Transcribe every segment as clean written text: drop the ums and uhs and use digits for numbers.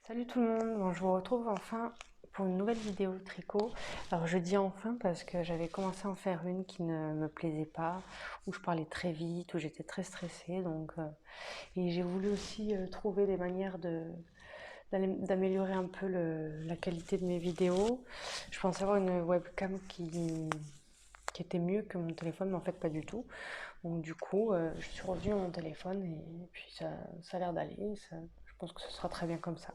Salut tout le monde, bon, je vous retrouve enfin pour une nouvelle vidéo tricot. Alors je dis enfin parce que j'avais commencé à en faire une qui ne me plaisait pas, où je parlais très vite, où j'étais très stressée. Et j'ai voulu aussi trouver des manières d'améliorer un peu la qualité de mes vidéos. Je pensais avoir une webcam qui était mieux que mon téléphone, mais en fait pas du tout. Donc du coup, je suis revenue à mon téléphone et puis ça a l'air d'aller. Je pense que ce sera très bien comme ça.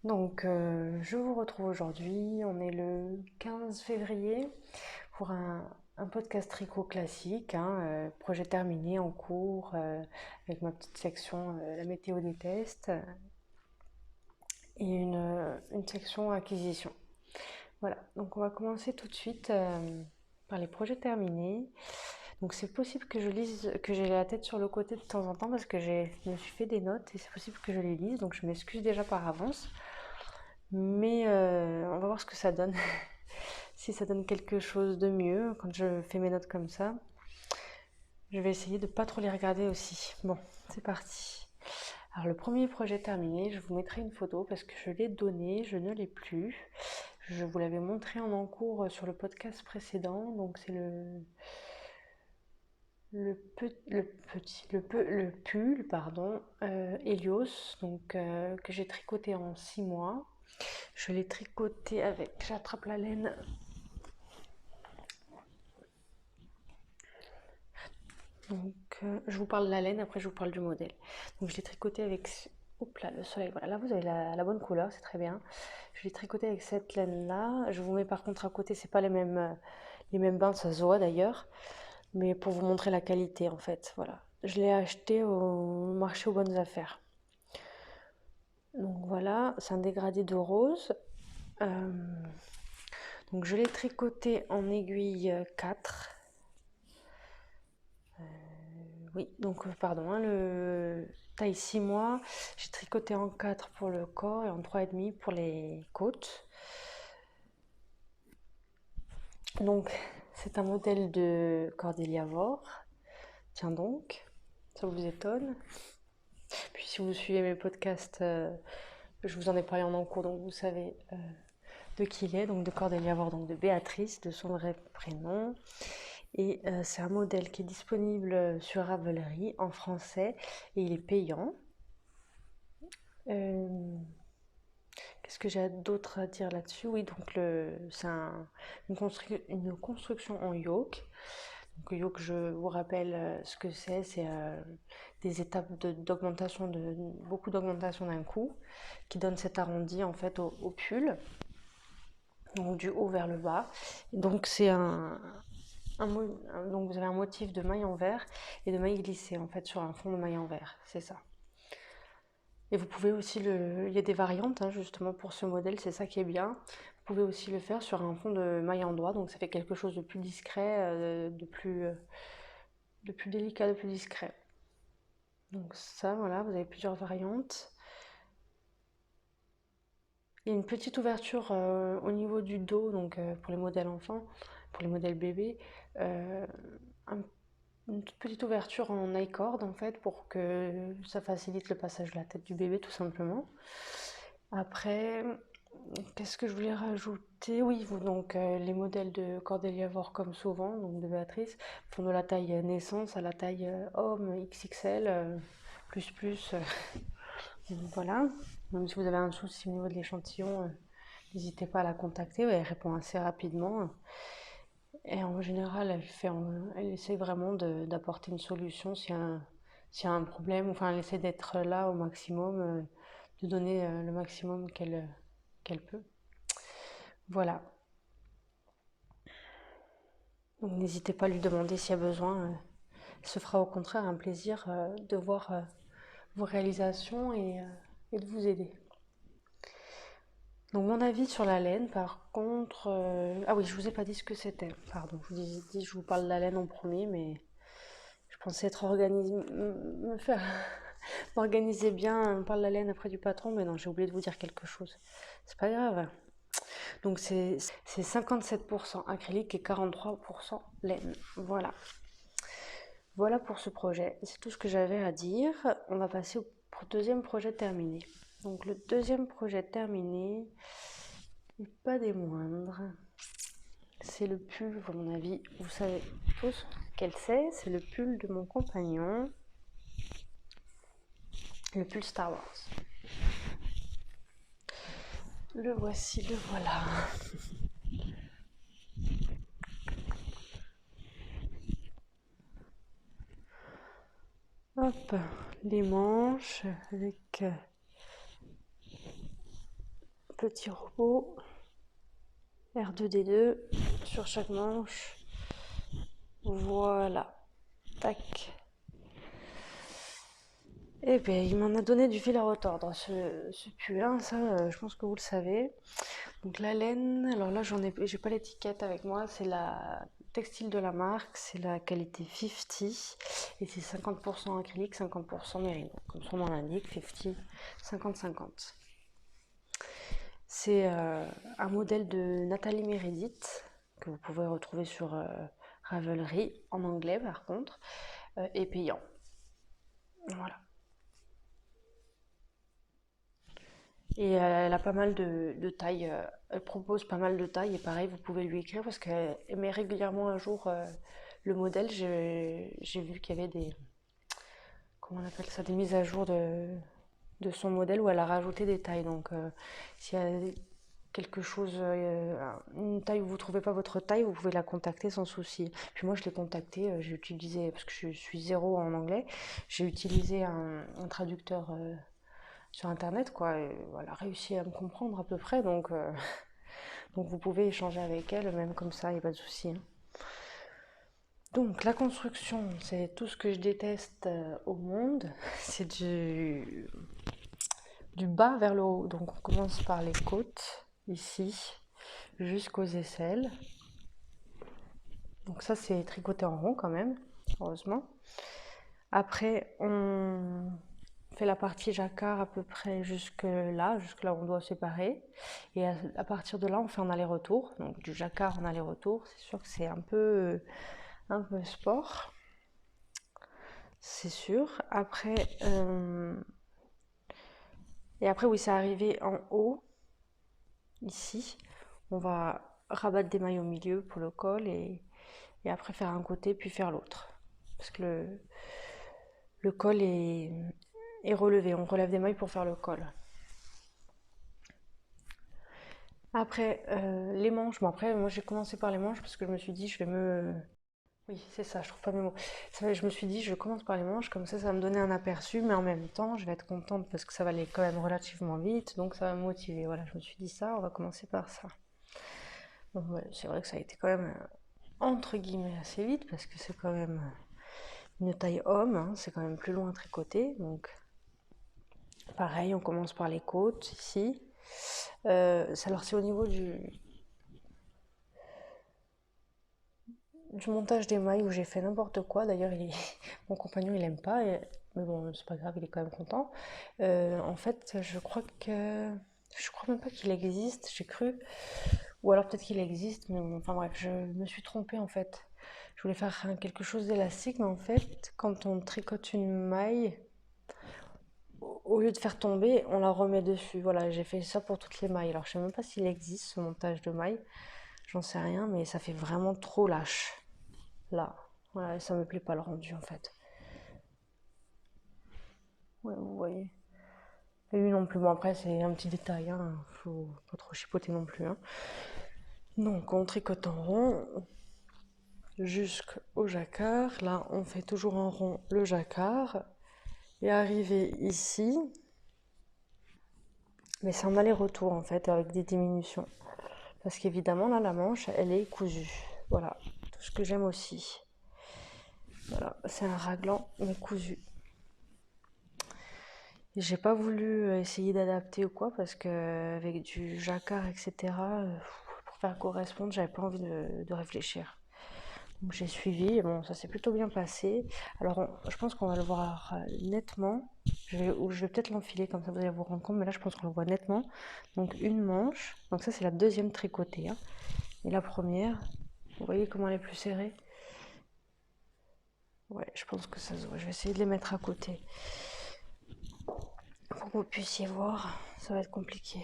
Je vous retrouve aujourd'hui, on est le 15 février pour un podcast tricot classique, projet terminé en cours, avec ma petite section la météo des tests et une section acquisition. Voilà, donc on va commencer tout de suite par les projets terminés. Donc c'est possible que je lise, que j'ai la tête sur le côté de temps en temps parce que je me suis fait des notes et c'est possible que je les lise, donc je m'excuse déjà par avance. Mais on va voir ce que ça donne. Si ça donne quelque chose de mieux quand je fais mes notes comme ça. Je vais essayer de pas trop les regarder aussi. Bon, c'est parti. Alors le premier projet terminé, je vous mettrai une photo parce que je l'ai donné, je ne l'ai plus. Je vous l'avais montré en encours sur le podcast précédent, donc c'est le pull, pardon, Helios, que j'ai tricoté en 6 mois. Je l'ai tricoté avec, j'attrape la laine. Je vous parle de la laine, après je vous parle du modèle. Donc je l'ai tricoté avec, oups là, le soleil, voilà, là vous avez la bonne couleur, c'est très bien. Je l'ai tricoté avec cette laine là. Je vous mets par contre à côté, c'est pas les mêmes bandes, ça se voit d'ailleurs, mais pour vous montrer la qualité en fait, voilà. Je l'ai acheté au marché aux bonnes affaires. Donc voilà, c'est un dégradé de rose. Donc je l'ai tricoté en aiguille 4. Oui, donc pardon, le taille 6 mois, j'ai tricoté en 4 pour le corps et en 3,5 pour les côtes. Donc c'est un modèle de Cordelia Vore. Tiens donc, ça vous étonne? Puis si vous suivez mes podcasts, je vous en ai parlé en encours, donc vous savez de qui il est, donc de Cordelia Vore, donc de Béatrice, de son vrai prénom. Et c'est un modèle qui est disponible sur Ravelry en français et il est payant. Qu'est-ce que j'ai d'autre à dire là-dessus? Oui, donc c'est une construction en yoke. Donc yoke, je vous rappelle ce que c'est des étapes d'augmentation, beaucoup d'augmentation d'un coup, qui donne cet arrondi en fait au pull, donc du haut vers le bas. Donc donc vous avez un motif de maille en vert et de maille glissée en fait sur un fond de maille en vert, c'est ça. Et vous pouvez aussi il y a des variantes justement pour ce modèle, c'est ça qui est bien. Vous pouvez aussi le faire sur un fond de maille en doigt, donc ça fait quelque chose de plus discret, de plus délicat, de plus discret. Donc ça, voilà, vous avez plusieurs variantes. Il y a une petite ouverture au niveau du dos, donc pour les modèles enfants, pour les modèles bébés, une toute petite ouverture en I-cord en fait pour que ça facilite le passage de la tête du bébé tout simplement. Après, qu'est-ce que je voulais rajouter? Oui, donc les modèles de Cordelia Vore comme souvent, donc de Béatrice, font de la taille naissance à la taille homme XXL, voilà. Même si vous avez un souci au niveau de l'échantillon, n'hésitez pas à la contacter, elle répond assez rapidement. Et en général, elle essaie vraiment d'apporter une solution s'il y a un problème. Enfin, elle essaie d'être là au maximum, de donner le maximum qu'elle peut. Voilà. Donc n'hésitez pas à lui demander s'il y a besoin. Ce sera au contraire un plaisir de voir vos réalisations et de vous aider. Donc mon avis sur la laine, par contre... Ah oui, je vous ai pas dit ce que c'était. Pardon, je vous parle de la laine en premier, mais je pensais être organisée, m'organiser bien, on parle de la laine après du patron, mais non, j'ai oublié de vous dire quelque chose. C'est pas grave. Donc c'est 57% acrylique et 43% laine. Voilà. Voilà pour ce projet. C'est tout ce que j'avais à dire. On va passer au deuxième projet terminé. Donc le deuxième projet terminé, et pas des moindres, c'est le pull, à mon avis, vous savez tous quel c'est le pull de mon compagnon, le pull Star Wars. Le voici, le voilà. Hop, les manches avec petit robot R2D2 sur chaque manche. Voilà, tac. Eh bien, il m'en a donné du fil à retordre, ce pull, hein, ça, je pense que vous le savez. Donc la laine, alors là, j'ai pas l'étiquette avec moi, c'est la textile de la marque, c'est la qualité 50, et c'est 50% acrylique, 50% mérino. Comme son nom l'indique, 50, 50-50. C'est un modèle de Nathalie Meredith, que vous pouvez retrouver sur Ravelry, en anglais par contre, et payant. Voilà. Et elle a pas mal de tailles, elle propose pas mal de tailles, et pareil, vous pouvez lui écrire parce qu'elle met régulièrement à jour le modèle. J'ai vu qu'il y avait des, comment on appelle ça, des mises à jour de son modèle où elle a rajouté des tailles. Donc s'il y a quelque chose, une taille où vous ne trouvez pas votre taille, vous pouvez la contacter sans souci. Puis moi je l'ai contactée, j'ai utilisé, parce que je suis zéro en anglais, j'ai utilisé un traducteur sur internet, quoi, et elle a réussi à me comprendre à peu près, donc vous pouvez échanger avec elle, même comme ça, il n'y a pas de souci, hein. Donc la construction, c'est tout ce que je déteste au monde, c'est du bas vers le haut. Donc on commence par les côtes, ici, jusqu'aux aisselles. Donc ça c'est tricoté en rond quand même, heureusement. Après on fait la partie jacquard à peu près jusque là où on doit séparer. Et à partir de là on fait un aller-retour. Donc du jacquard en aller-retour, c'est sûr que c'est un peu sport. C'est sûr. Et après, oui, c'est arrivé en haut, ici. On va rabattre des mailles au milieu pour le col et après faire un côté puis faire l'autre. Parce que le col est relevé. On relève des mailles pour faire le col. Après, les manches. Bon, après, moi j'ai commencé par les manches parce que je me suis dit, je vais me. Oui, c'est ça, je trouve pas mes mots. Je me suis dit, je commence par les manches, comme ça va me donner un aperçu, mais en même temps, je vais être contente parce que ça va aller quand même relativement vite, donc ça va me motiver. Voilà, je me suis dit ça, on va commencer par ça. Bon, ouais, c'est vrai que ça a été quand même, entre guillemets, assez vite parce que c'est quand même une taille homme, hein, c'est quand même plus long à tricoter, donc pareil, on commence par les côtes ici. Alors c'est au niveau du montage des mailles où j'ai fait n'importe quoi. D'ailleurs, mon compagnon il aime pas, mais bon, c'est pas grave, il est quand même content. En fait, je crois même pas qu'il existe. J'ai cru, ou alors peut-être qu'il existe, mais bon, enfin bref, je me suis trompée en fait. Je voulais faire quelque chose d'élastique, mais en fait, quand on tricote une maille, au lieu de faire tomber, on la remet dessus. Voilà, j'ai fait ça pour toutes les mailles. Alors, je sais même pas s'il existe ce montage de mailles, j'en sais rien, mais ça fait vraiment trop lâche. Là, voilà, ça me plaît pas le rendu en fait. Ouais, vous voyez. Et lui non plus. Bon, après, c'est un petit détail, hein. Faut pas trop chipoter non plus, hein. Donc, on tricote en rond jusqu'au jacquard. Là, on fait toujours en rond le jacquard. Et arrivé ici, mais c'est un aller-retour en fait, avec des diminutions. Parce qu'évidemment, là, la manche, elle est cousue. Voilà, tout ce que j'aime aussi. Voilà, c'est un raglan, mais cousu. J'ai pas voulu essayer d'adapter ou quoi parce que avec du jacquard, etc., pour faire correspondre, j'avais pas envie de réfléchir. Donc j'ai suivi, et bon, ça s'est plutôt bien passé. Alors je pense qu'on va le voir nettement. Ou je vais peut-être l'enfiler comme ça vous allez vous rendre compte, mais là je pense qu'on le voit nettement. Donc une manche, donc ça c'est la deuxième tricotée, hein. Et la première, vous voyez comment elle est plus serrée? Ouais, je pense que ça se voit. Je vais essayer de les mettre à côté. que vous puissiez voir, ça va être compliqué.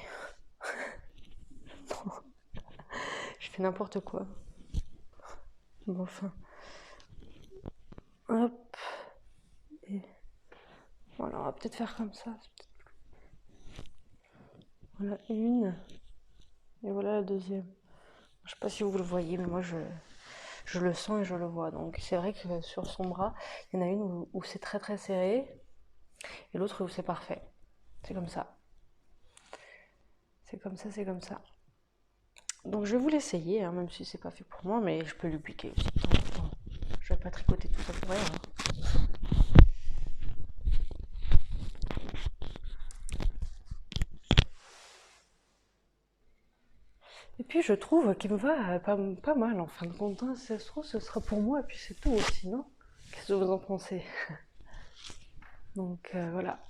Je fais n'importe quoi. Bon, enfin. Hop. Et voilà, on va peut-être faire comme ça. Voilà une. Et voilà la deuxième. Je sais pas si vous le voyez, mais moi je le sens et je le vois. Donc c'est vrai que sur son bras, il y en a une où c'est très très serré et l'autre où c'est parfait. C'est comme ça. C'est comme ça, c'est comme ça. Donc je vais vous l'essayer, hein, même si c'est pas fait pour moi, mais je peux lui piquer aussi. Je vais pas tricoter tout ça pour rien. Et puis je trouve qu'il me va pas mal en fin de compte. Hein. Si ça se trouve, ce sera pour moi et puis c'est tout aussi, non? Qu'est-ce que vous en pensez? Donc voilà.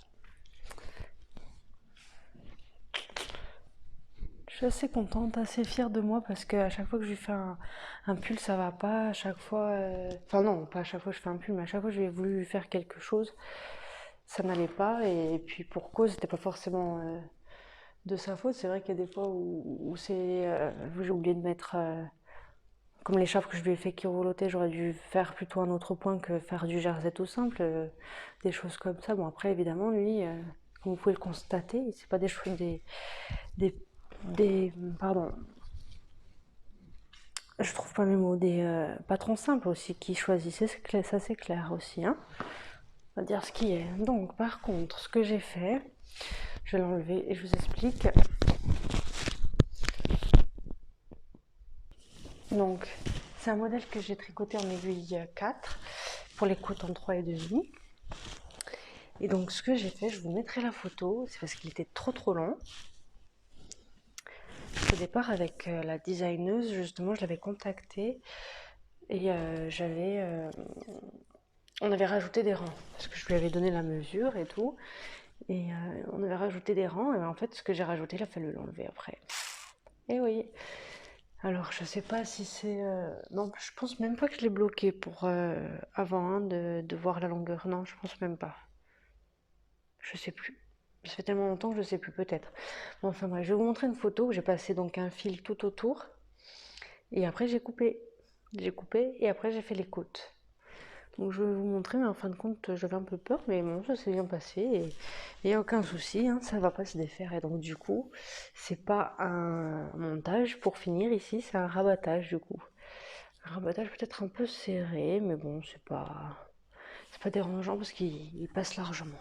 Je suis assez contente, assez fière de moi parce qu'à chaque fois que je lui fais un pull, ça va pas. À chaque fois. Enfin, non, pas à chaque fois que je fais un pull, mais à chaque fois que j'ai voulu lui faire quelque chose, ça n'allait pas. Et puis pour cause, c'était pas forcément de sa faute. C'est vrai qu'il y a des fois où j'ai oublié de mettre. Comme l'écharpe que je lui ai fait qui relotait, j'aurais dû faire plutôt un autre point que faire du jersey tout simple. Des choses comme ça. Bon, après, évidemment, lui, comme vous pouvez le constater, c'est pas des choses. Des pardon, je trouve pas mes mots, des patrons simples aussi qui choisissaient, ça c'est clair aussi, hein. On va dire ce qui est. Donc par contre, ce que j'ai fait, je vais l'enlever et je vous explique. Donc c'est un modèle que j'ai tricoté en aiguille 4 pour les côtes en 3,5. Et donc ce que j'ai fait, je vous mettrai la photo, c'est parce qu'il était trop long. Au départ avec la designeuse, justement, je l'avais contactée et on avait rajouté des rangs parce que je lui avais donné la mesure et tout. Et on avait rajouté des rangs, et en fait, ce que j'ai rajouté, il a fallu l'enlever après. Et oui. Alors, je sais pas si c'est. Non, je pense même pas que je l'ai bloqué pour avant hein, de voir la longueur. Non, je pense même pas. Je sais plus. Ça fait tellement longtemps que je sais plus, peut-être. Bon, enfin bref, je vais vous montrer une photo où j'ai passé donc un fil tout autour. Et après, j'ai coupé. J'ai coupé, et après, j'ai fait les côtes. Donc je vais vous montrer, mais en fin de compte, j'avais un peu peur, mais bon, ça s'est bien passé et il n'y a aucun souci, hein, ça va pas se défaire. Et donc du coup, c'est pas un montage pour finir ici, c'est un rabattage du coup. Un rabattage peut-être un peu serré, mais bon, c'est pas dérangeant parce qu'il passe largement.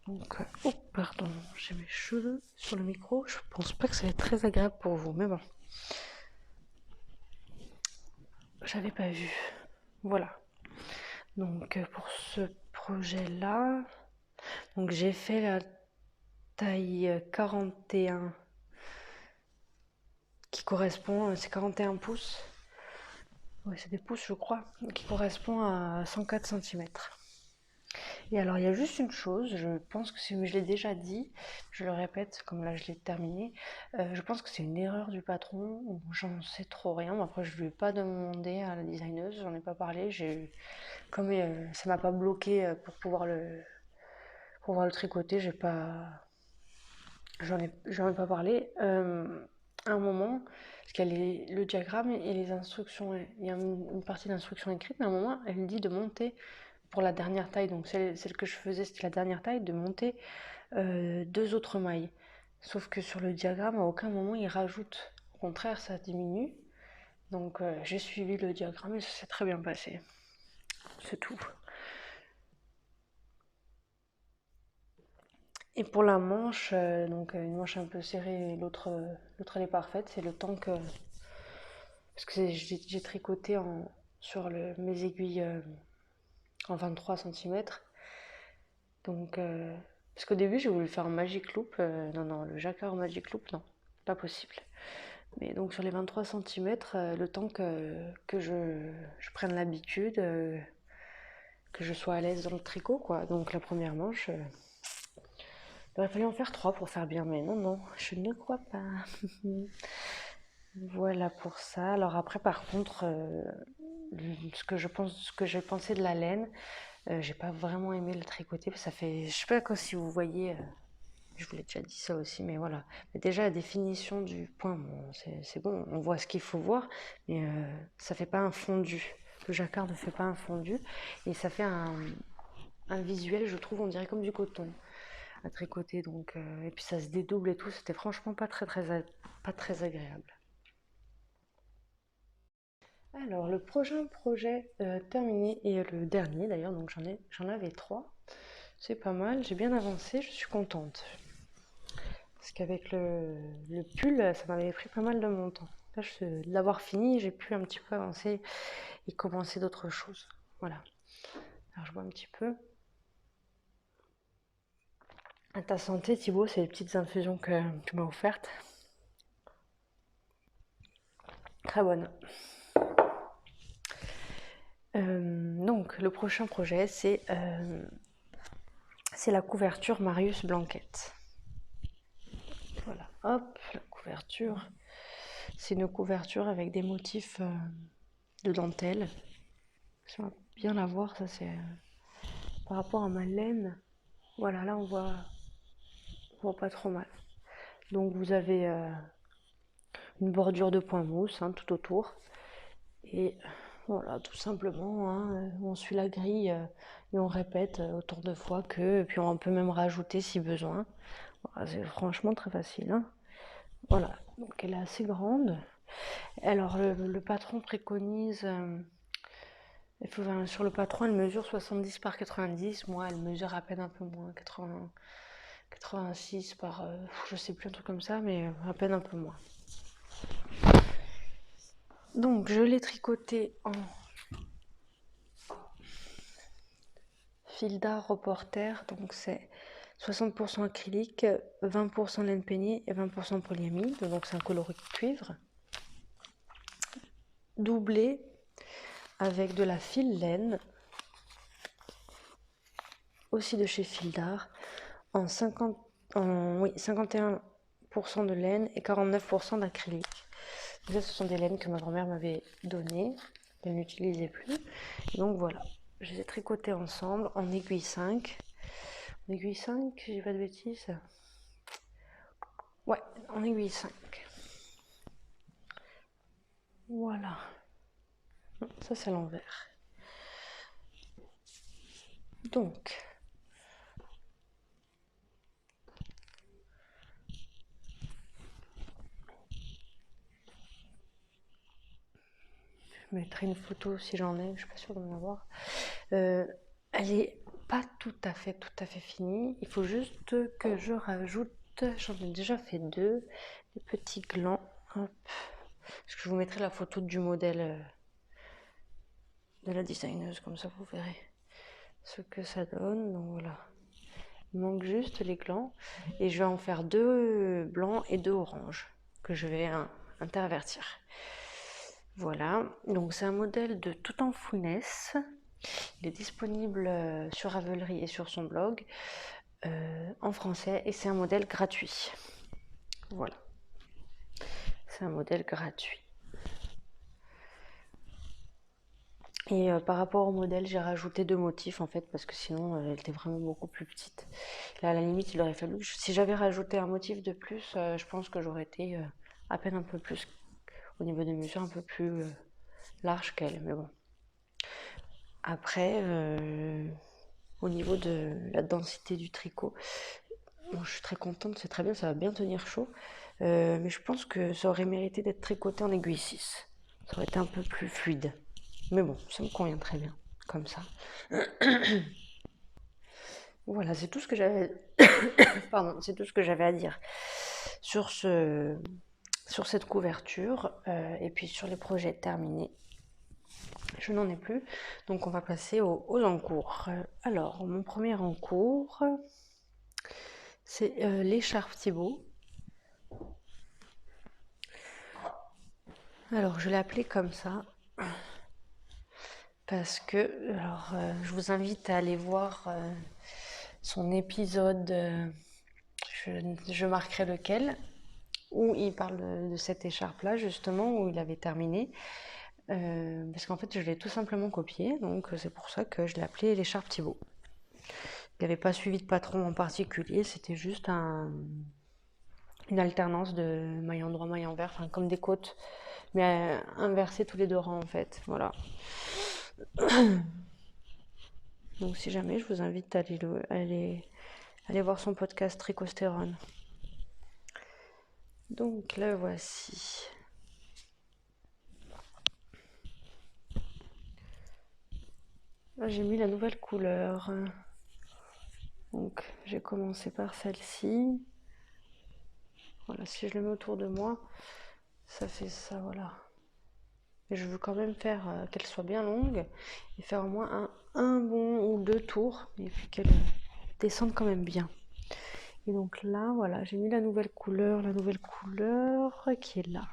Donc, oh pardon, j'ai mes cheveux sur le micro, je pense pas que ça va être très agréable pour vous, mais bon. J'avais pas vu. Voilà. Donc pour ce projet-là, donc j'ai fait la taille 41 qui correspond, c'est 41 pouces. Oui, c'est des pouces, je crois, qui correspond à 104 cm. Et alors, il y a juste une chose, je pense que je l'ai déjà dit, je le répète, comme là je l'ai terminé, je pense que c'est une erreur du patron, j'en sais trop rien, mais après je ne lui ai pas demandé à la designeuse, j'en ai pas parlé, comme ça m'a pas bloqué pour pouvoir le tricoter, j'en ai pas parlé. À un moment, parce qu'il y a le diagramme et les instructions, il y a une partie d'instructions écrite, mais à un moment, elle dit de monter pour la dernière taille, donc celle que je faisais, c'était la dernière taille, de monter 2 autres mailles. Sauf que sur le diagramme, à aucun moment, il rajoute. Au contraire, ça diminue. Donc j'ai suivi le diagramme et ça s'est très bien passé. C'est tout. Et pour la manche, donc une manche un peu serrée et l'autre elle est parfaite, c'est le temps que. Parce que j'ai tricoté sur mes aiguilles en 23 cm. Donc, parce qu'au début j'ai voulu faire un Magic Loop, non, le jacquard Magic Loop, non, pas possible. Mais donc sur les 23 cm, le temps que je prenne l'habitude, que je sois à l'aise dans le tricot, quoi. Donc la première manche. Il aurait fallu en faire 3 pour faire bien, mais non, je ne crois pas. Voilà pour ça. Alors après, par contre, ce que j'ai pensé de la laine, J'ai pas vraiment aimé le tricoter, ça fait, je sais pas si vous voyez, je vous l'ai déjà dit ça aussi, mais voilà. Mais déjà la définition du point, bon, c'est bon, on voit ce qu'il faut voir, mais ça fait pas un fondu. Le jacquard ne fait pas un fondu, et ça fait un visuel, je trouve, on dirait comme du coton à tricoter, donc et puis ça se dédouble et tout, c'était franchement pas très agréable. Alors le prochain projet terminé et le dernier d'ailleurs, donc j'en avais 3. C'est pas mal, j'ai bien avancé, je suis contente. Parce qu'avec le pull, ça m'avait pris pas mal de mon temps. Là, de l'avoir fini, j'ai pu un petit peu avancer et commencer d'autres choses. Voilà. Alors je vois un petit peu. À ta santé, Thibaut, c'est les petites infusions que tu m'as offertes. Très bonne. Donc, le prochain projet, c'est la couverture Marius Blanquette. Voilà, hop, la couverture. C'est une couverture avec des motifs de dentelle. Ça va bien la voir, ça c'est par rapport à ma laine. Voilà, là on voit pas trop mal. Donc vous avez une bordure de point mousse hein, tout autour. Et voilà, tout simplement, hein, on suit la grille et on répète autant de fois que, et puis on peut même rajouter si besoin. Voilà, c'est franchement très facile. Hein. Voilà, donc elle est assez grande. Alors le patron préconise, sur le patron elle mesure 70 par 90, moi elle mesure à peine un peu moins, 86 par, je sais plus, un truc comme ça, mais à peine un peu moins. Donc je l'ai tricoté en fil d'art reporter, donc c'est 60% acrylique, 20% laine peignée et 20% polyamide, donc c'est un coloris cuivre. Doublé avec de la fil laine, aussi de chez Fil d'Art, en 51% de laine et 49% d'acrylique. Ça, ce sont des laines que ma grand-mère m'avait données, qu'elle n'utilisait plus. Et donc voilà, je les ai tricotées ensemble en aiguille 5. En aiguille 5, j'ai pas de bêtises. Ouais, en aiguille 5. Voilà. Ça, c'est l'envers. Donc, je mettrai une photo si j'en ai, je suis pas sûre d'en avoir. Elle est pas tout à fait finie. Il faut juste que je rajoute, j'en ai déjà fait 2, des petits glands. Hop. Parce que je vous mettrai la photo du modèle de la designeuse, comme ça vous verrez ce que ça donne. Donc voilà. Il manque juste les glands et je vais en faire 2 blancs et 2 oranges que je vais intervertir. Voilà, donc c'est un modèle de Tout en Founès. Il est disponible sur Ravelry et sur son blog en français et c'est un modèle gratuit. Voilà, c'est un modèle gratuit. Et par rapport au modèle, j'ai rajouté 2 motifs en fait parce que sinon elle était vraiment beaucoup plus petite. Là, à la limite, il aurait fallu si j'avais rajouté un motif de plus, je pense que j'aurais été à peine un peu plus au niveau des mesures, un peu plus large qu'elle. Mais bon. Après, au niveau de la densité du tricot, bon, je suis très contente, c'est très bien, ça va bien tenir chaud. Mais je pense que ça aurait mérité d'être tricoté en aiguille 6. Ça aurait été un peu plus fluide. Mais bon, ça me convient très bien, comme ça. Voilà, c'est tout ce que j'avais. Pardon, c'est tout ce que j'avais à dire sur cette couverture et puis sur les projets terminés. Je n'en ai plus, donc on va passer aux encours. Alors, mon premier encours, c'est l'écharpe Thibaut. Alors, je l'ai appelé comme ça parce que, alors, je vous invite à aller voir son épisode, je marquerai lequel, où il parle de cette écharpe-là, justement, où il avait terminé. parce qu'en fait je l'ai tout simplement copié, donc c'est pour ça que je l'ai appelé l'écharpe Thibaut. Il n'y avait pas suivi de patron en particulier, c'était juste une alternance de mailles droit, mailles envers, enfin comme des côtes, mais inversées tous les 2 rangs en fait, voilà. Donc si jamais, je vous invite à aller voir son podcast Tricostérone. Donc là voici. Là j'ai mis la nouvelle couleur. Donc j'ai commencé par celle-ci. Voilà, si je le mets autour de moi, ça fait ça, voilà. Et je veux quand même faire qu'elle soit bien longue et faire au moins un bon ou 2 tours, et puis qu'elle descende quand même bien. Et donc là, voilà, j'ai mis la nouvelle couleur qui est là.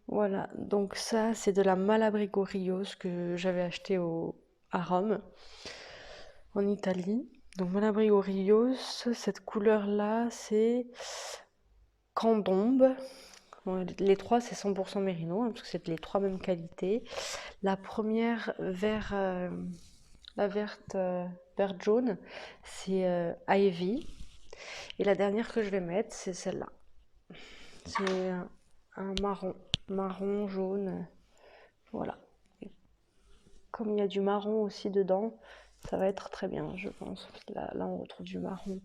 Voilà, donc ça, c'est de la Malabrigo Rios que j'avais acheté à Rome, en Italie. Donc Malabrigo Rios, cette couleur-là, c'est Candombe. Bon, les 3, c'est 100% mérino, parce que c'est les 3 mêmes qualités. La première, la verte, vert jaune, c'est Ivy. Et la dernière que je vais mettre, c'est celle-là. C'est un marron jaune. Voilà. Et comme il y a du marron aussi dedans, ça va être très bien, je pense. Là, on retrouve du marron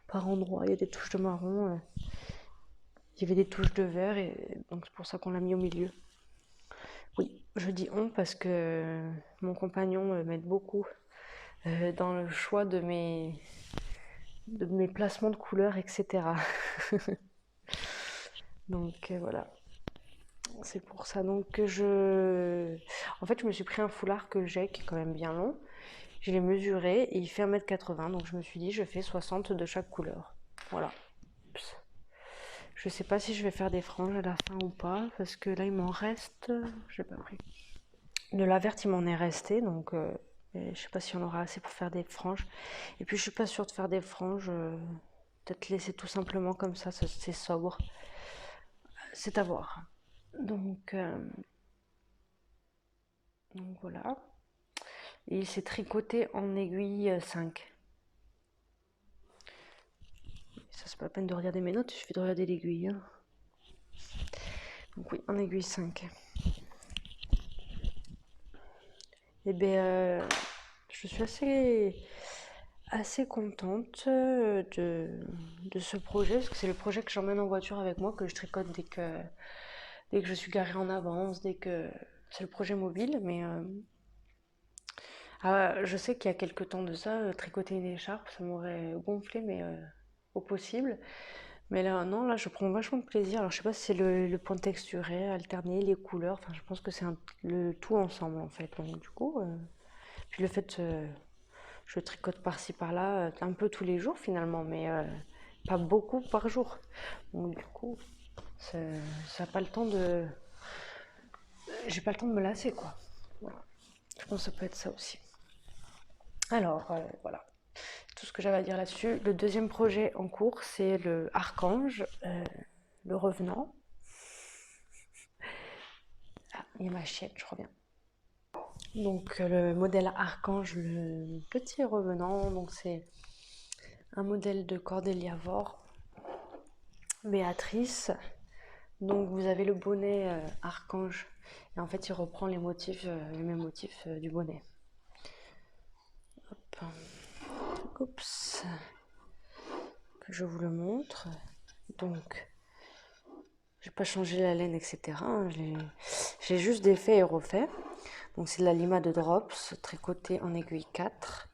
par endroits. Il y a des touches de marron. Il y avait des touches de vert, et donc c'est pour ça qu'on l'a mis au milieu. Oui, je dis on parce que mon compagnon m'aide beaucoup dans le choix de mes placements de couleurs, etc. Donc voilà, c'est pour ça. Donc en fait, je me suis pris un foulard que j'ai, qui est quand même bien long. Je l'ai mesuré et il fait 1m80, donc je me suis dit, je fais 60 de chaque couleur. Voilà. Je sais pas si je vais faire des franges à la fin ou pas, parce que là, il m'en reste... Je l'ai pas pris. De la verte, il m'en est resté, donc je sais pas si on aura assez pour faire des franges. Et puis, je suis pas sûre de faire des franges. Peut-être laisser tout simplement comme ça, c'est sobre. C'est à voir. Donc voilà. Et c'est tricoté en aiguille 5. Ça, c'est pas la peine de regarder mes notes, il suffit de regarder l'aiguille. Hein. Donc oui, en aiguille 5. Et bien, je suis assez contente de ce projet, parce que c'est le projet que j'emmène en voiture avec moi, que je tricote dès que je suis garée en avance, c'est le projet mobile, mais je sais qu'il y a quelques temps de ça, tricoter une écharpe, ça m'aurait gonflé, mais au possible. Mais là, non, là, je prends vachement de plaisir. Alors, je sais pas si c'est le point texturé, alterner les couleurs. Enfin, je pense que c'est le tout ensemble, en fait. Donc, du coup, puis le fait, je tricote par-ci par-là, un peu tous les jours finalement, mais pas beaucoup par jour. Donc, du coup, ça n'a pas le temps de, j'ai pas le temps de me lasser, quoi. Voilà. Je pense que ça peut être ça aussi. Alors, voilà. Tout ce que j'avais à dire là-dessus. Le deuxième projet en cours, c'est le Archange, le revenant. Ah, il y a ma chienne, je reviens. Donc le modèle Archange, le petit revenant, donc c'est un modèle de Cordélia Vore, Béatrice. Donc vous avez le bonnet Archange, et en fait il reprend les mêmes motifs du bonnet. Hop. Oups. Que je vous le montre. Donc j'ai pas changé la laine, etc. J'ai juste défait et refait. Donc c'est de la lima de Drops, tricotée en aiguille 4.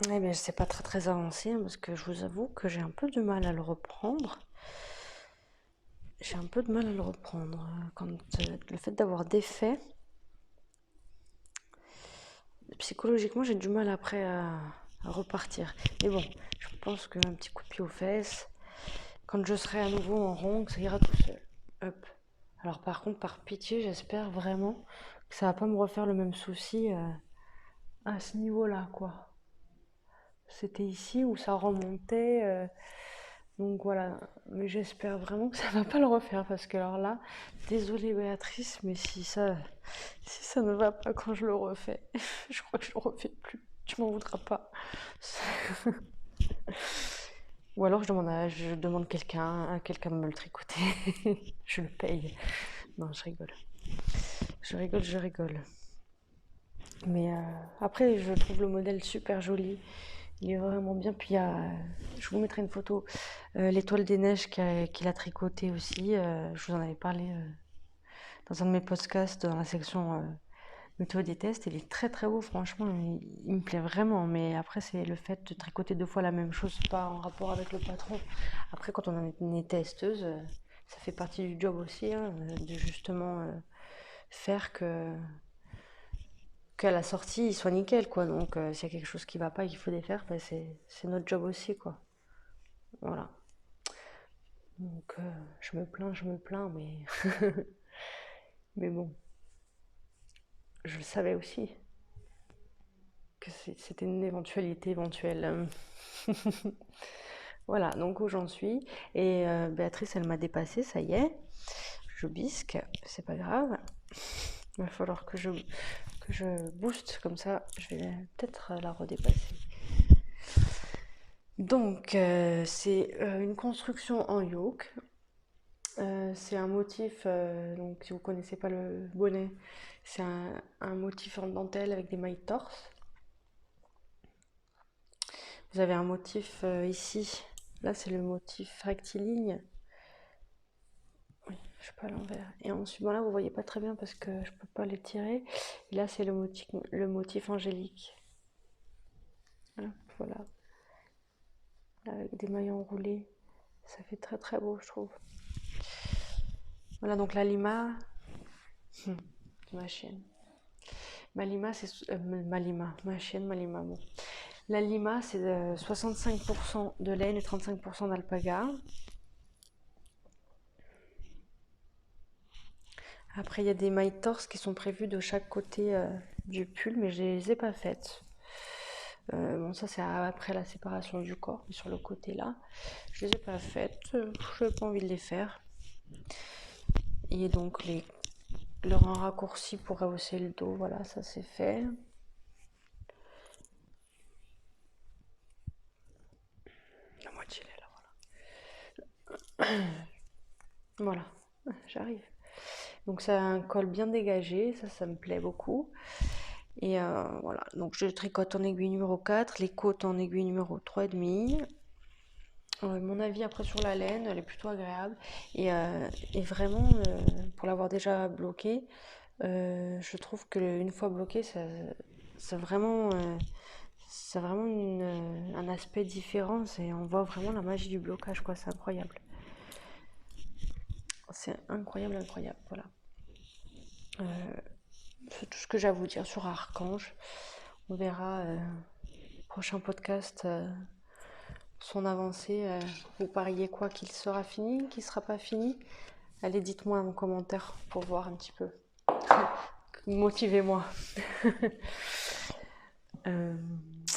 Eh bien, c'est pas très avancé, hein, parce que je vous avoue que j'ai un peu de mal à le reprendre. Quand le fait d'avoir défait, psychologiquement, j'ai du mal après à repartir. Mais bon, je pense qu'un petit coup de pied aux fesses, quand je serai à nouveau en rond, ça ira tout seul. Hop. Alors par contre, par pitié, j'espère vraiment que ça va pas me refaire le même souci à ce niveau-là, quoi. C'était ici où ça remontait. Donc voilà, mais j'espère vraiment que ça va pas le refaire parce que alors là, désolée Béatrice, mais si ça ne va pas quand je le refais, je crois que je le refais plus. Tu m'en voudras pas. Ou alors je demande à quelqu'un de me le tricoter. Je le paye. Non, je rigole. Je rigole. Mais après, je trouve le modèle super joli. Il est vraiment bien. Puis je vous mettrai une photo. L'étoile des neiges qu'il a tricoté aussi. Je vous en avais parlé dans un de mes podcasts dans la section météo des tests. Il est très très beau, franchement. Il me plaît vraiment. Mais après, c'est le fait de tricoter 2 fois la même chose, pas en rapport avec le patron. Après, quand on est testeuse, ça fait partie du job aussi, hein, de justement faire qu'à la sortie, il soit nickel, quoi. Donc, s'il y a quelque chose qui va pas et qu'il faut défaire, ben c'est notre job aussi, quoi. Voilà. Donc, je me plains, mais, mais bon, je le savais aussi que c'était une éventualité éventuelle. Voilà, donc où j'en suis. Et Béatrice, elle m'a dépassée, ça y est. Je bisque, c'est pas grave. Il va falloir que je booste, comme ça, je vais peut-être la redépasser. Donc, c'est une construction en yoke. C'est un motif, donc si vous connaissez pas le bonnet, c'est un motif en dentelle avec des mailles torse. Vous avez un motif ici, là c'est le motif rectiligne. Oui, je suis pas à l'envers. Et ensuite, bon là vous voyez pas très bien parce que je peux pas les tirer. Et là c'est le motif angélique. Voilà, là, avec des mailles enroulées. Ça fait très très beau, je trouve. Voilà, donc la lima, ma chienne. Ma lima, c'est ma chienne, ma lima. Bon. La lima, c'est 65% de laine et 35% d'alpaga. Après, il y a des mailles torses qui sont prévues de chaque côté du pull, mais je ne les ai pas faites. Bon, ça, c'est après la séparation du corps, mais sur le côté là, je les ai pas faites. Je n'avais pas envie de les faire. Et donc, le rang raccourci pour rehausser le dos, voilà, ça c'est fait. La moitié, elle est là, voilà. Voilà, j'arrive. Donc ça a un col bien dégagé, ça me plaît beaucoup. Et voilà, donc je tricote en aiguille numéro 4, les côtes en aiguille numéro 3,5. Mon avis après sur la laine, elle est plutôt agréable. Et vraiment, pour l'avoir déjà bloquée, je trouve qu'une fois bloquée, c'est vraiment, un aspect différent. On voit vraiment la magie du blocage, quoi. C'est incroyable. C'est incroyable, incroyable. Voilà. C'est tout ce que j'ai à vous dire sur Archange. On verra prochain podcast son avancée. Vous pariez quoi, qu'il sera fini, qu'il sera pas fini? Allez, dites-moi en commentaire pour voir un petit peu. Motivez-moi.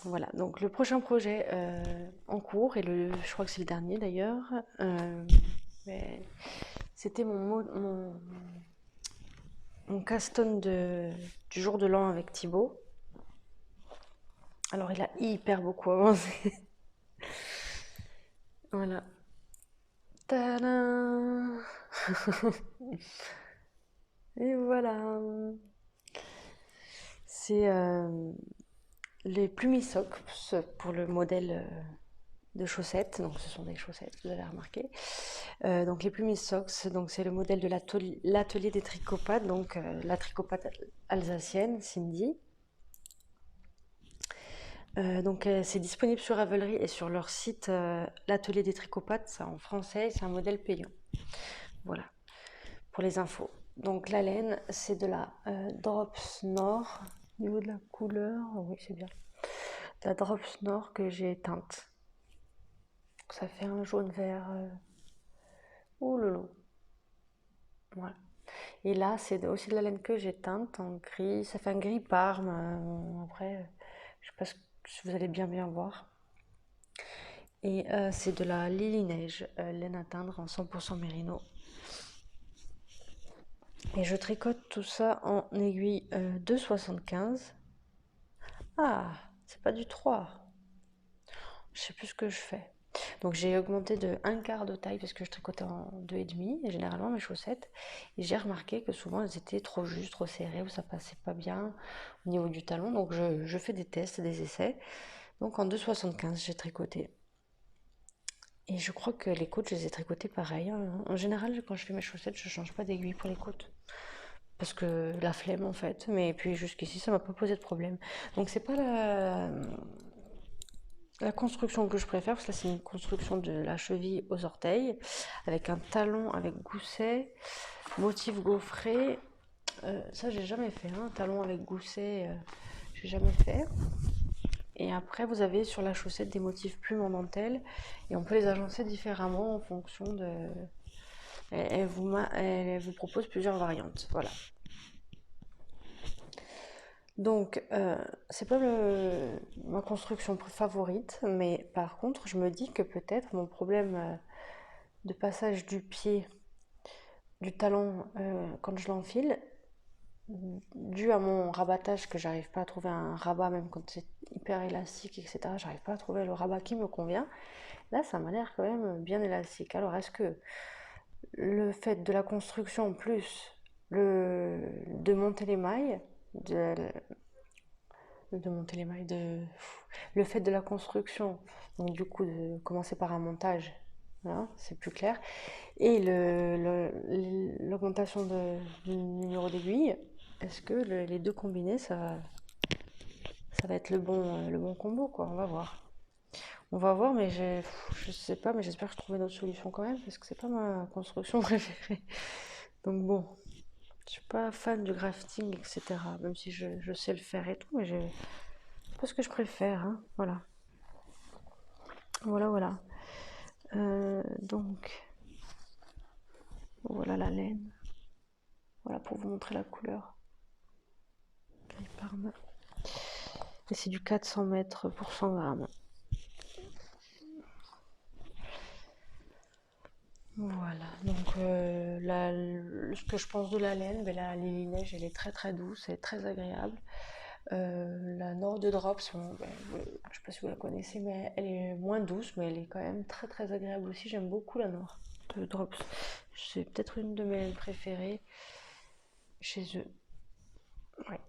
Voilà, donc le prochain projet en cours, et je crois que c'est le dernier d'ailleurs, c'était mon caston du jour de l'an avec Thibaut. Alors il a hyper beaucoup avancé. Voilà. Tadam. Et voilà. C'est les Plumisocks pour le modèle de chaussettes. Donc ce sont des chaussettes, vous avez remarqué. Donc les Plumisocks, donc c'est le modèle de l'atelier des tricopathes, donc la tricopathe alsacienne, Cindy. Donc c'est disponible sur Ravelry et sur leur site l'atelier des tricopathes, ça en français, c'est un modèle payant. Voilà, pour les infos. Donc la laine, c'est de la Drops Nord. Au niveau de la couleur, oui c'est bien. De la Drops Nord que j'ai teinte. Ça fait un jaune vert. Ouh lolo. Voilà. Et là, c'est aussi de la laine que j'ai teinte en gris. Ça fait un gris parme. Après, je sais pas si vous allez bien voir. Et c'est de la Lily Neige, laine à teindre en 100% mérino. Et je tricote tout ça en aiguille 2,75. Ah, c'est pas du 3. Je sais plus ce que je fais. Donc j'ai augmenté de un quart de taille parce que je tricotais en 2,5 et généralement mes chaussettes. Et j'ai remarqué que souvent elles étaient trop justes, trop serrées ou ça passait pas bien au niveau du talon. Donc je fais des tests, des essais. Donc en 2,75 j'ai tricoté. Et je crois que les côtes, je les ai tricotées pareil. En général, quand je fais mes chaussettes, je change pas d'aiguille pour les côtes. Parce que la flemme en fait. Mais puis jusqu'ici, ça m'a pas posé de problème. Donc c'est pas la construction que je préfère, parce que là c'est une construction de la cheville aux orteils, avec un talon avec gousset, motif gaufré. Ça j'ai jamais fait, hein. Talon avec gousset, j'ai jamais fait. Et après vous avez sur la chaussette des motifs plumes en dentelle, et on peut les agencer différemment en fonction de... Elle vous propose plusieurs variantes, voilà. Donc, c'est pas ma construction favorite, mais par contre, je me dis que peut-être mon problème de passage du pied, du talon quand je l'enfile, dû à mon rabattage, que j'arrive pas à trouver un rabat, même quand c'est hyper élastique, etc., j'arrive pas à trouver le rabat qui me convient. Là, ça m'a l'air quand même bien élastique. Alors, est-ce que le fait de la construction plus de monter les mailles, de, de monter les mailles, le fait de la construction, donc du coup de commencer par un montage, voilà, c'est plus clair, et l'augmentation du numéro d'aiguille, est-ce que les deux combinés, ça va être le bon combo, quoi, on va voir. On va voir, mais je sais pas, mais j'espère que je trouve une autre solution quand même, parce que c'est pas ma construction préférée. Donc bon, je suis pas fan du grafting, etc. Même si je sais le faire et tout, mais c'est pas ce que je préfère, hein. Voilà. Voilà, voilà. Donc, voilà la laine. Voilà pour vous montrer la couleur. Gris Parme. Et c'est du 400 mètres pour 100 grammes. Voilà, donc ce que je pense de la laine, ben, la Lily Neige, elle est très très douce, elle est très agréable. La Nord de Drops, bon, ben, je sais pas si vous la connaissez, mais elle est moins douce, mais elle est quand même très très agréable aussi. J'aime beaucoup la Nord de Drops. C'est peut-être une de mes préférées chez eux. Ouais,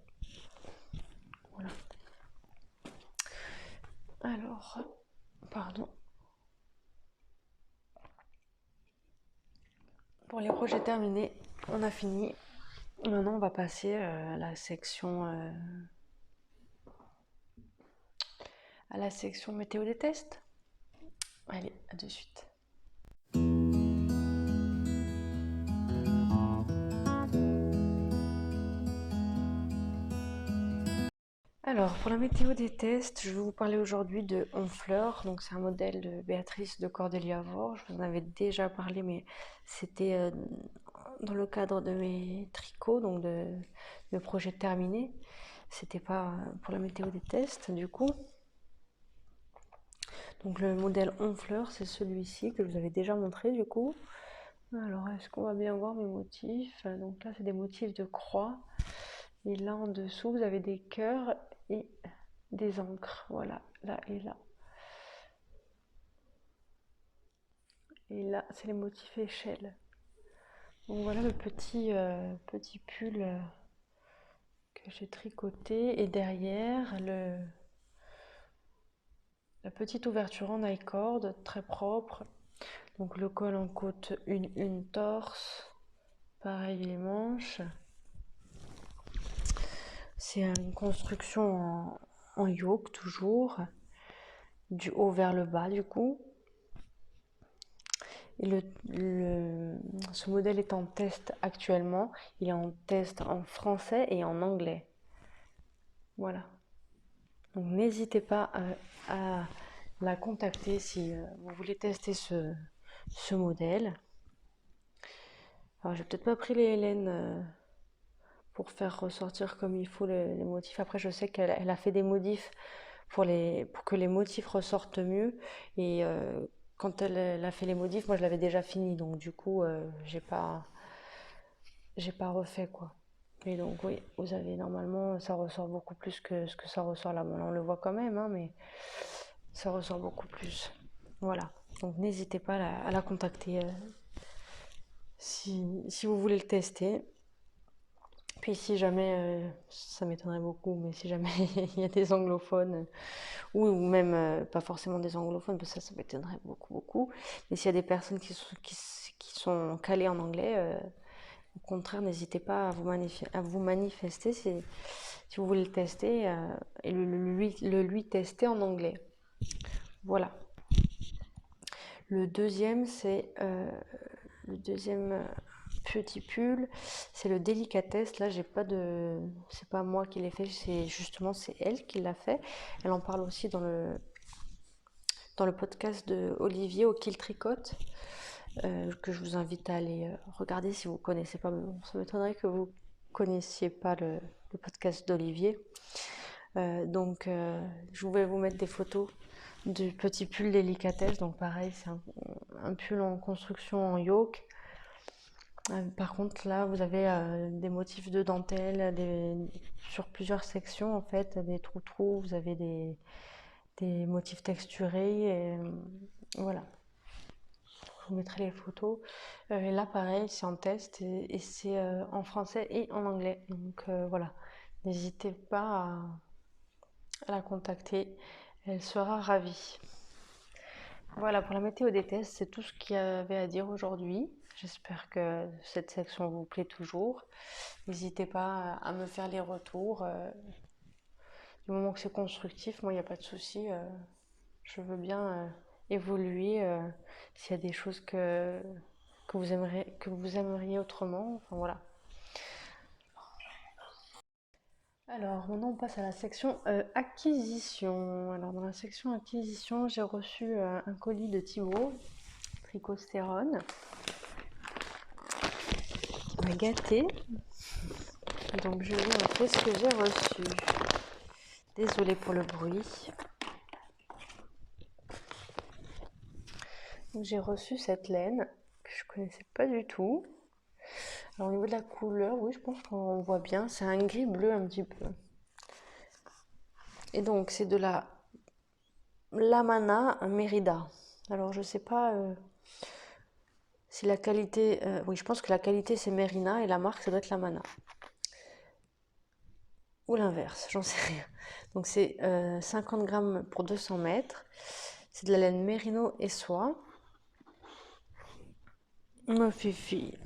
voilà. Alors, pardon. Pour les projets terminés, on a fini. Maintenant, on va passer à la section météo des tests. Allez, à de suite. Alors, pour la météo des tests, je vais vous parler aujourd'hui de Honfleur. Donc, c'est un modèle de Béatrice de Cordeliavour. Je vous en avais déjà parlé, mais c'était dans le cadre de mes tricots, donc de projets terminés. C'était pas pour la météo des tests, du coup. Donc, le modèle Honfleur, c'est celui-ci que je vous avais déjà montré, du coup. Alors, est-ce qu'on va bien voir mes motifs? Donc là, c'est des motifs de croix. Et là, en dessous, vous avez des cœurs et des encres. Voilà, là et là. Et là, c'est les motifs échelle. Donc voilà le petit pull que j'ai tricoté. Et derrière, la petite ouverture en I-cord, très propre. Donc le col en côte une torse. Pareil les manches. C'est une construction en yoke toujours, du haut vers le bas du coup. Et ce modèle est en test actuellement. Il est en test en français et en anglais. Voilà. Donc n'hésitez pas à la contacter si vous voulez tester ce modèle. Alors j'ai peut-être pas pris les laines pour faire ressortir comme il faut les motifs. Après je sais qu'elle a fait des modifs pour que les motifs ressortent mieux. Et quand elle a fait les modifs, moi je l'avais déjà fini, donc du coup j'ai pas refait quoi. Et donc oui, vous avez normalement, ça ressort beaucoup plus que ce que ça ressort là. Bon, là on le voit quand même, hein, mais ça ressort beaucoup plus. Voilà. Donc n'hésitez pas à la contacter si vous voulez le tester. Puis si jamais, ça m'étonnerait beaucoup, mais si jamais il y a des anglophones, ou même pas forcément des anglophones, parce que ça m'étonnerait beaucoup, beaucoup. Mais s'il y a des personnes qui sont calées en anglais, au contraire, n'hésitez pas à vous manifester si vous voulez le tester et le lui tester en anglais. Voilà. Le deuxième, le deuxième petit pull, c'est le Délicatesse. Là, j'ai pas de, c'est pas moi qui l'ai fait, c'est elle qui l'a fait. Elle en parle aussi dans le podcast de Olivier au Kill Tricote, que je vous invite à aller regarder si vous connaissez pas. Mais bon, ça m'étonnerait que vous connaissiez pas le podcast d'Olivier. Donc, je vais vous mettre des photos du petit pull Délicatesse. Donc, pareil, c'est un pull en construction en yoke. Par contre, là, vous avez des motifs de dentelle sur plusieurs sections, en fait, des trous-trous, vous avez des motifs texturés, et voilà. Je vous mettrai les photos. Et là, pareil, c'est en test, et c'est en français et en anglais. Donc, voilà. N'hésitez pas à la contacter, elle sera ravie. Voilà, pour la météo des tests, c'est tout ce qu'il y avait à dire aujourd'hui. J'espère que cette section vous plaît toujours. N'hésitez pas à me faire les retours. Du moment que c'est constructif, moi, il n'y a pas de souci. Je veux bien évoluer s'il y a des choses que vous aimeriez autrement. Enfin, voilà. Alors, maintenant, on passe à la section acquisition. Alors, dans la section acquisition, j'ai reçu un colis de Thibaut, Tricostérone. Il m'a gâté. Donc, je vais vous montrer ce que j'ai reçu. Désolée pour le bruit. Donc, j'ai reçu cette laine que je connaissais pas du tout. Alors, au niveau de la couleur, oui, je pense qu'on voit bien. C'est un gris bleu un petit peu. Et donc, c'est de la Lamana Merida. Alors, je sais pas si la qualité. Oui, je pense que la qualité c'est Merina et la marque ça doit être Lamana. Ou l'inverse, j'en sais rien. Donc, c'est 50 grammes pour 200 mètres. C'est de la laine mérino et soie. Ma fifi.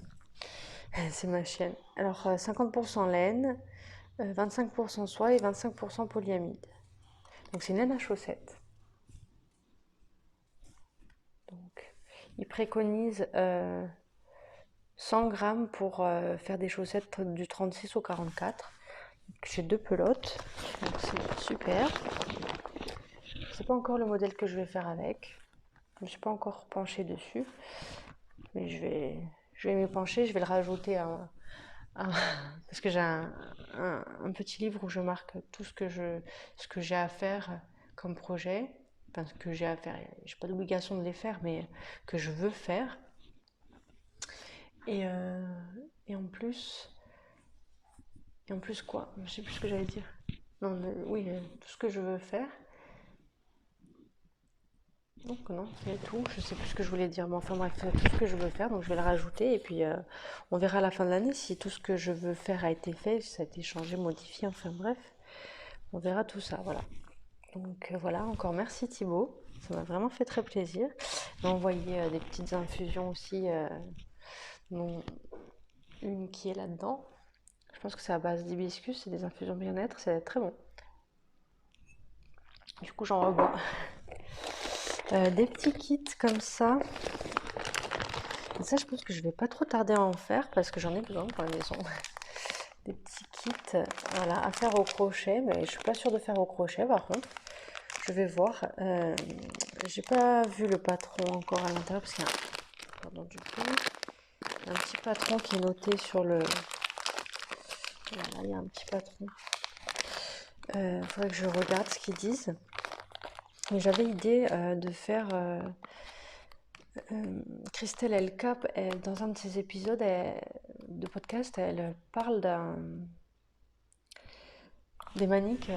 C'est ma chienne. Alors, 50% laine, 25% soie et 25% polyamide. Donc, c'est une laine à chaussettes. Donc, il préconise 100 grammes pour faire des chaussettes du 36 au 44. J'ai deux pelotes, donc c'est super. Je sais pas encore le modèle que je vais faire avec. Je me suis pas encore penchée dessus, mais je vais m'y pencher. Je vais le rajouter parce que j'ai un petit livre où je marque tout ce que j'ai à faire comme projet. Enfin, ce que j'ai à faire. J'ai pas d'obligation de les faire, mais que je veux faire. Et, euh, et en plus, quoi? Je sais plus ce que j'allais dire. Non, oui, tout ce que je veux faire. Donc non, c'est tout. Je sais plus ce que je voulais dire. Mais enfin bref, tout ce que je veux faire, donc je vais le rajouter. Et puis on verra à la fin de l'année si tout ce que je veux faire a été fait, si ça a été changé, modifié, enfin bref. On verra tout ça, voilà. Donc voilà, encore merci Thibaut. Ça m'a vraiment fait très plaisir. Il m'a envoyé des petites infusions aussi, dont une qui est là-dedans. Je pense que c'est à base d'hibiscus, c'est des infusions bien-être, c'est très bon. Du coup, j'en rebois. Des petits kits comme ça. Et ça, je pense que je vais pas trop tarder à en faire parce que j'en ai besoin pour la maison. Des petits kits, voilà, à faire au crochet, mais je suis pas sûre de faire au crochet par contre. Je vais voir. J'ai pas vu le patron encore à l'intérieur parce qu'il y a un petit patron qui est noté sur le. Voilà, il y a un petit patron. Faudrait que je regarde ce qu'ils disent. Mais j'avais l'idée de faire Christelle Elkap, dans un de ses épisodes de podcast, elle parle des maniques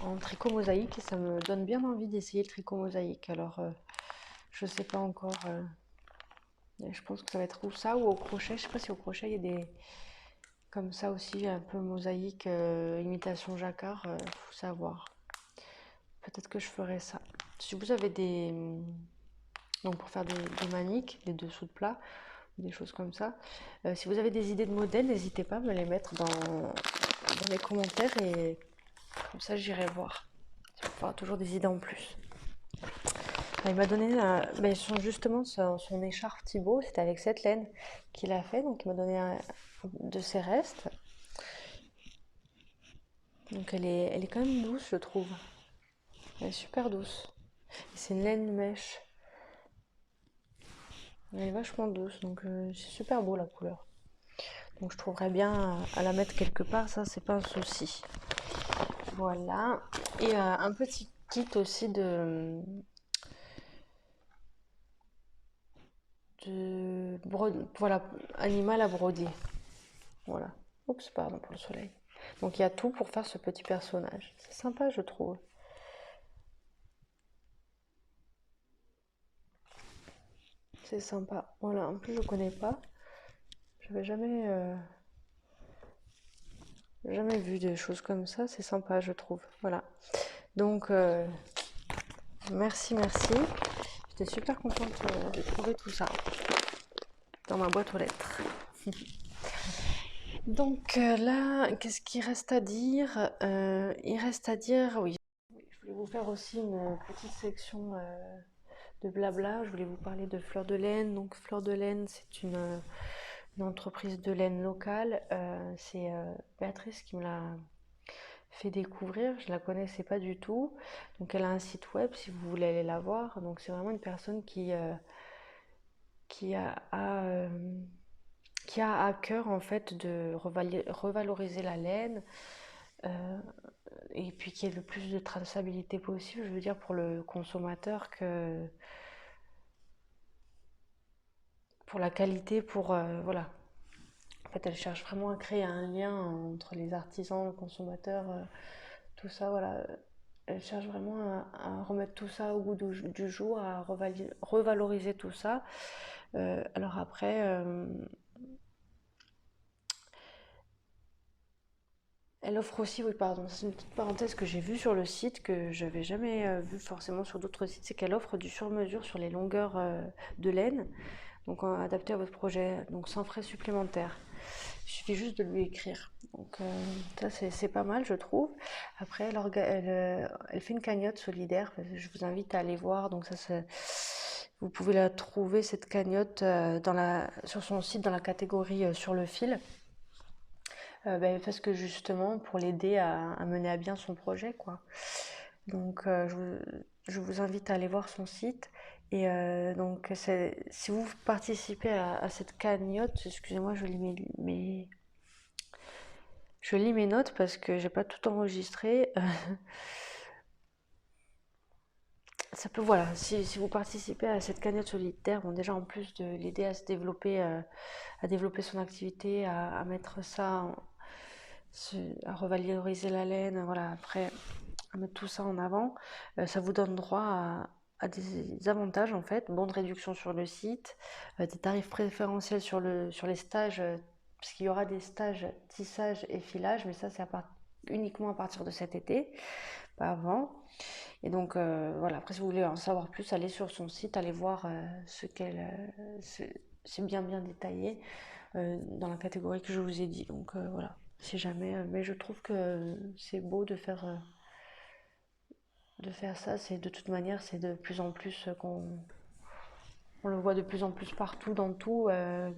en tricot mosaïque et ça me donne bien envie d'essayer le tricot mosaïque. Alors, je sais pas encore. Je pense que ça va être ou ça ou au crochet. Je sais pas si au crochet il y a des comme ça aussi un peu mosaïque, imitation jacquard. Faut savoir. Peut-être que je ferai ça. Si vous avez donc pour faire des maniques, des dessous de plat, des choses comme ça. Si vous avez des idées de modèles, n'hésitez pas à me les mettre dans les commentaires et comme ça j'irai voir. Ça me fera toujours des idées en plus. Il m'a donné justement son écharpe Thibaut, c'était avec cette laine qu'il a fait, donc il m'a donné de ses restes. Donc elle est quand même douce, je trouve. Elle est super douce. C'est une laine mèche. Elle est vachement douce, donc c'est super beau la couleur. Donc je trouverais bien à la mettre quelque part, ça c'est pas un souci. Voilà. Et un petit kit aussi voilà, animal à broder. Voilà. Oups, pardon pour le soleil. Donc il y a tout pour faire ce petit personnage. C'est sympa, je trouve. C'est sympa. Voilà, en plus je connais pas. J'avais jamais vu des choses comme ça. C'est sympa, je trouve. Voilà. Donc merci, merci. J'étais super contente de trouver tout ça dans ma boîte aux lettres. Donc là, qu'est-ce qu'il reste à dire? Il reste à dire, oui, je voulais vous faire aussi une petite section de blabla. Je voulais vous parler de Fleur de Laine. Donc Fleur de Laine, c'est une entreprise de laine locale. C'est Béatrice qui me l'a fait découvrir. Je la connaissais pas du tout. Donc elle a un site web si vous voulez aller la voir. Donc c'est vraiment une personne qui qui a à cœur en fait de revaloriser la laine et puis qu'il y ait le plus de traçabilité possible, je veux dire pour le consommateur que pour la qualité, pour voilà. En fait, elle cherche vraiment à créer un lien entre les artisans, le consommateur, tout ça, voilà. Elle cherche vraiment à remettre tout ça au goût du jour, à revaloriser tout ça. Alors après, elle offre aussi, oui, pardon, c'est une petite parenthèse que j'ai vue sur le site, que j'avais jamais vu forcément sur d'autres sites, c'est qu'elle offre du sur-mesure sur les longueurs de laine, donc adapté à votre projet, donc sans frais supplémentaires. Il suffit juste de lui écrire. Donc ça, c'est pas mal, je trouve. Après, elle fait une cagnotte solidaire, je vous invite à aller voir, donc vous pouvez la trouver, cette cagnotte, sur son site, dans la catégorie sur le fil. Parce que justement pour l'aider à mener à bien son projet, quoi. Donc je vous invite à aller voir son site. Et donc si vous participez à cette cagnotte, excusez-moi, je lis mes notes parce que j'ai pas tout enregistré. Ça peut, voilà, si vous participez à cette cagnotte solidaire, bon déjà en plus de l'aider à se développer, à développer son activité, à mettre ça à revaloriser la laine, voilà, après à mettre tout ça en avant, ça vous donne droit à des avantages en fait, bonne réduction sur le site, des tarifs préférentiels sur les stages, parce qu'il y aura des stages tissage et filage, mais ça c'est uniquement à partir de cet été, pas avant. Et donc voilà, après si vous voulez en savoir plus, allez sur son site, allez voir c'est bien détaillé dans la catégorie que je vous ai dit. Donc voilà, si jamais, mais je trouve que c'est beau de faire ça. C'est de toute manière, c'est de plus en plus on le voit de plus en plus partout dans tout.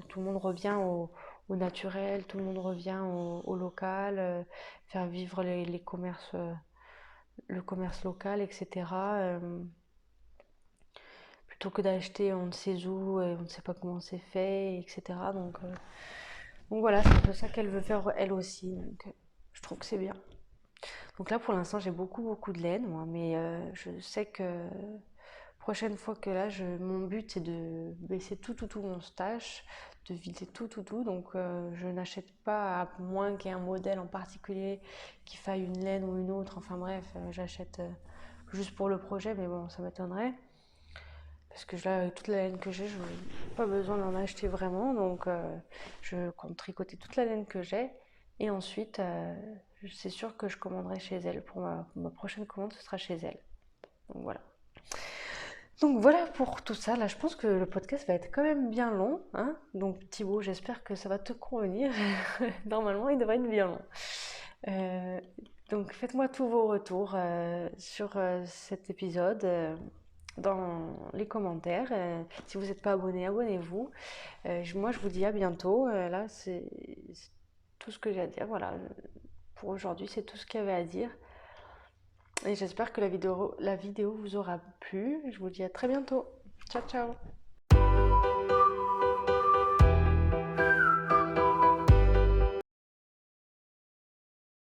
Tout le monde revient au naturel, tout le monde revient au local, faire vivre les commerces, le commerce local, etc. Plutôt que d'acheter on ne sait où et on ne sait pas comment c'est fait, etc. Donc voilà, c'est un peu ça qu'elle veut faire elle aussi. Donc je trouve que c'est bien. Donc là, pour l'instant, j'ai beaucoup de laine, moi, mais je sais que prochaine fois que là, mon but c'est de baisser tout mon stash, de vider tout. Donc je n'achète pas à moins qu'il y ait un modèle en particulier qui faille une laine ou une autre. Enfin bref, j'achète juste pour le projet, mais bon, ça m'étonnerait. Parce que là, avec toute la laine que j'ai, je n'ai pas besoin d'en acheter vraiment. Donc je compte tricoter toute la laine que j'ai. Et ensuite, c'est sûr que je commanderai chez elle. Pour ma prochaine commande, ce sera chez elle. Donc voilà. Donc voilà pour tout ça. Là, je pense que le podcast va être quand même bien long, hein. Donc Thibaut, j'espère que ça va te convenir. Normalement, il devrait être bien long. Euh, donc faites-moi tous vos retours sur cet épisode dans les commentaires. Si vous n'êtes pas abonné, abonnez-vous. Moi, je vous dis à bientôt. Là, c'est tout ce que j'ai à dire. Voilà, pour aujourd'hui, c'est tout ce qu'il y avait à dire. Et j'espère que la vidéo vous aura plu. Je vous dis à très bientôt. Ciao, ciao.